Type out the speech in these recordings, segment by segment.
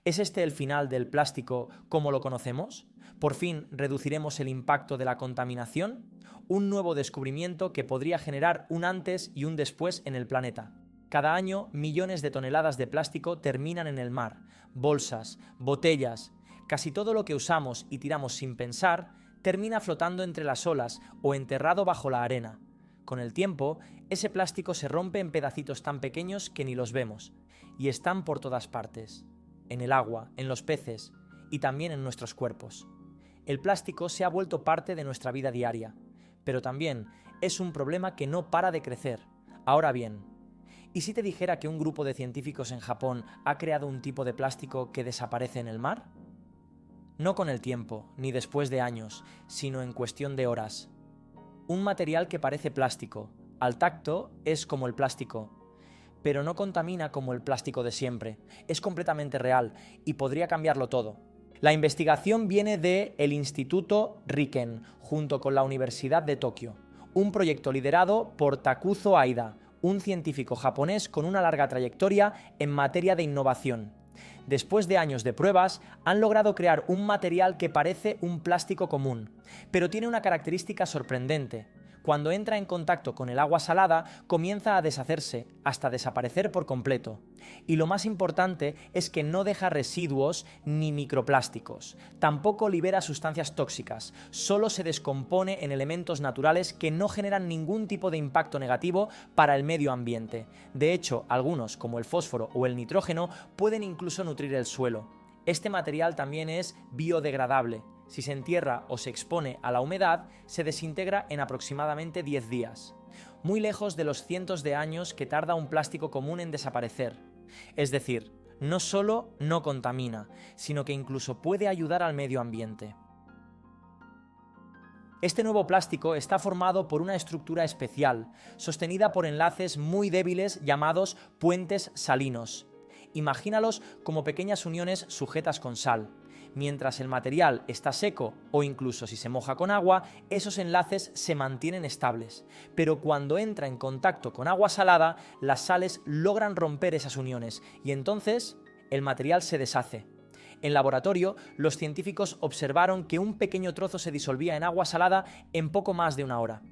¿Es este el final del plástico como lo conocemos? ¿Por fin reduciremos el impacto de la contaminación? Un nuevo descubrimiento que podría generar un antes y un después en el planeta. Cada año, millones de toneladas de plástico terminan en el mar. Bolsas, botellas, casi todo lo que usamos y tiramos sin pensar termina flotando entre las olas o enterrado bajo la arena. Con el tiempo, ese plástico se rompe en pedacitos tan pequeños que ni los vemos, y están por todas partes. En el agua, en los peces y también en nuestros cuerpos. El plástico se ha vuelto parte de nuestra vida diaria, pero también es un problema que no para de crecer. Ahora bien, ¿y si te dijera que un grupo de científicos en Japón ha creado un tipo de plástico que desaparece en el mar? No con el tiempo, ni después de años, sino en cuestión de horas. Un material que parece plástico, al tacto es como el plástico, pero no contamina como el plástico de siempre. Es completamente real y podría cambiarlo todo. La investigación viene del Instituto Riken, junto con la Universidad de Tokio, un proyecto liderado por Takuzo Aida, un científico japonés con una larga trayectoria en materia de innovación. Después de años de pruebas, han logrado crear un material que parece un plástico común, pero tiene una característica sorprendente. Cuando entra en contacto con el agua salada, comienza a deshacerse, hasta desaparecer por completo. Y lo más importante es que no deja residuos ni microplásticos. Tampoco libera sustancias tóxicas, solo se descompone en elementos naturales que no generan ningún tipo de impacto negativo para el medio ambiente. De hecho, algunos, como el fósforo o el nitrógeno, pueden incluso nutrir el suelo. Este material también es biodegradable. Si se entierra o se expone a la humedad, se desintegra en aproximadamente 10 días, muy lejos de los cientos de años que tarda un plástico común en desaparecer. Es decir, no solo no contamina, sino que incluso puede ayudar al medio ambiente. Este nuevo plástico está formado por una estructura especial, sostenida por enlaces muy débiles llamados puentes salinos. Imagínalos como pequeñas uniones sujetas con sal. Mientras el material está seco o incluso si se moja con agua, esos enlaces se mantienen estables. Pero cuando entra en contacto con agua salada, las sales logran romper esas uniones y entonces el material se deshace. En laboratorio, los científicos observaron que un pequeño trozo se disolvía en agua salada en poco más de una hora.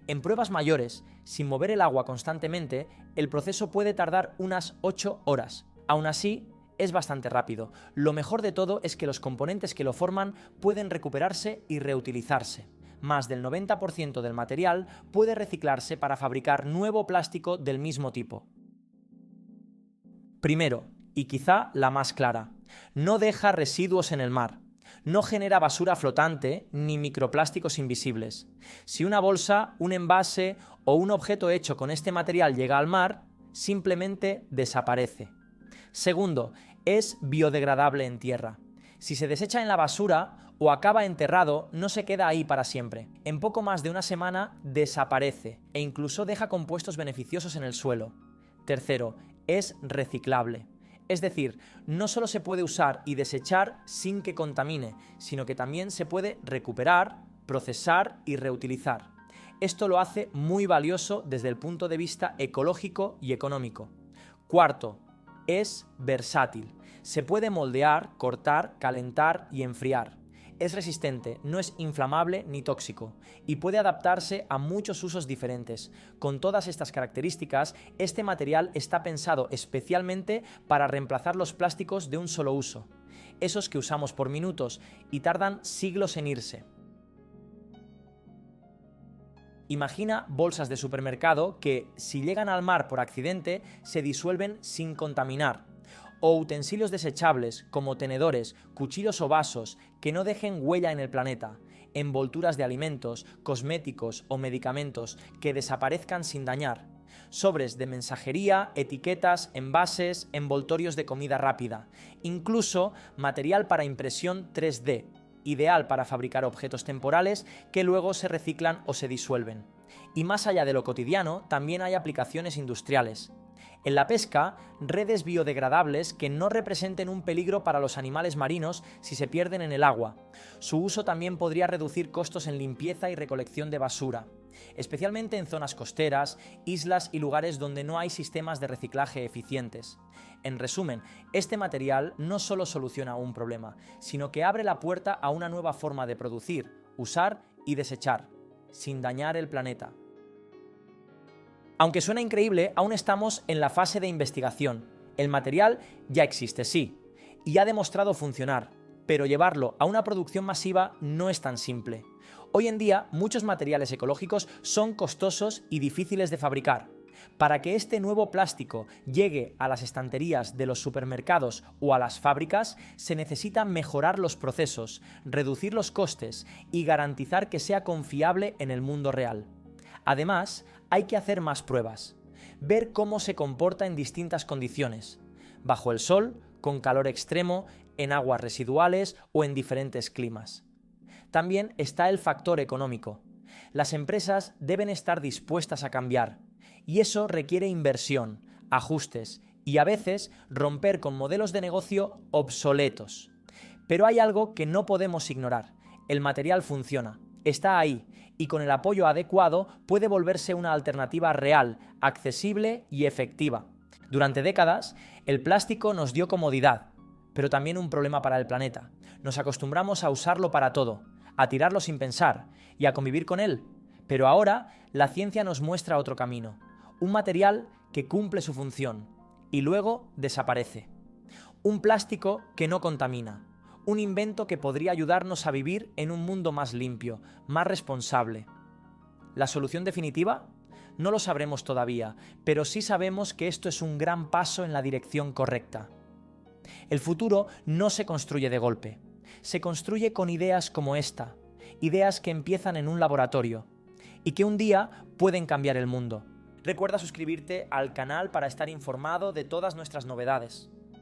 En pruebas mayores, sin mover el agua constantemente, el proceso puede tardar unas 8 horas. Aún así, es bastante rápido. Lo mejor de todo es que los componentes que lo forman pueden recuperarse y reutilizarse. Más del 90% del material puede reciclarse para fabricar nuevo plástico del mismo tipo. Primero, y quizá la más clara, no deja residuos en el mar. No genera basura flotante ni microplásticos invisibles. Si una bolsa, un envase o un objeto hecho con este material llega al mar, simplemente desaparece. Segundo, es biodegradable en tierra. Si se desecha en la basura o acaba enterrado, no se queda ahí para siempre. En poco más de una semana desaparece e incluso deja compuestos beneficiosos en el suelo. Tercero, es reciclable. Es decir, no solo se puede usar y desechar sin que contamine, sino que también se puede recuperar, procesar y reutilizar. Esto lo hace muy valioso desde el punto de vista ecológico y económico. Cuarto, es versátil. Se puede moldear, cortar, calentar y enfriar. Es resistente, no es inflamable ni tóxico y puede adaptarse a muchos usos diferentes. Con todas estas características, este material está pensado especialmente para reemplazar los plásticos de un solo uso, esos que usamos por minutos y tardan siglos en irse. Imagina bolsas de supermercado que, si llegan al mar por accidente, se disuelven sin contaminar. O utensilios desechables como tenedores, cuchillos o vasos que no dejen huella en el planeta. Envolturas de alimentos, cosméticos o medicamentos que desaparezcan sin dañar. Sobres de mensajería, etiquetas, envases, envoltorios de comida rápida. Incluso material para impresión 3D. Ideal para fabricar objetos temporales que luego se reciclan o se disuelven. Y más allá de lo cotidiano, también hay aplicaciones industriales. En la pesca, redes biodegradables que no representen un peligro para los animales marinos si se pierden en el agua. Su uso también podría reducir costos en limpieza y recolección de basura, especialmente en zonas costeras, islas y lugares donde no hay sistemas de reciclaje eficientes. En resumen, este material no solo soluciona un problema, sino que abre la puerta a una nueva forma de producir, usar y desechar, sin dañar el planeta. Aunque suena increíble, aún estamos en la fase de investigación. El material ya existe, sí, y ha demostrado funcionar, pero llevarlo a una producción masiva no es tan simple. Hoy en día, muchos materiales ecológicos son costosos y difíciles de fabricar. Para que este nuevo plástico llegue a las estanterías de los supermercados o a las fábricas, se necesita mejorar los procesos, reducir los costes y garantizar que sea confiable en el mundo real. Además, hay que hacer más pruebas, ver cómo se comporta en distintas condiciones, bajo el sol, con calor extremo, en aguas residuales o en diferentes climas. También está el factor económico. Las empresas deben estar dispuestas a cambiar, y eso requiere inversión, ajustes y a veces romper con modelos de negocio obsoletos. Pero hay algo que no podemos ignorar: el material funciona, está ahí, y con el apoyo adecuado puede volverse una alternativa real, accesible y efectiva. Durante décadas, el plástico nos dio comodidad, pero también un problema para el planeta. Nos acostumbramos a usarlo para todo, a tirarlo sin pensar y a convivir con él. Pero ahora la ciencia nos muestra otro camino, un material que cumple su función y luego desaparece. Un plástico que no contamina. Un invento que podría ayudarnos a vivir en un mundo más limpio, más responsable. ¿La solución definitiva? No lo sabremos todavía, pero sí sabemos que esto es un gran paso en la dirección correcta. El futuro no se construye de golpe. Se construye con ideas como esta, ideas que empiezan en un laboratorio y que un día pueden cambiar el mundo. Recuerda suscribirte al canal para estar informado de todas nuestras novedades.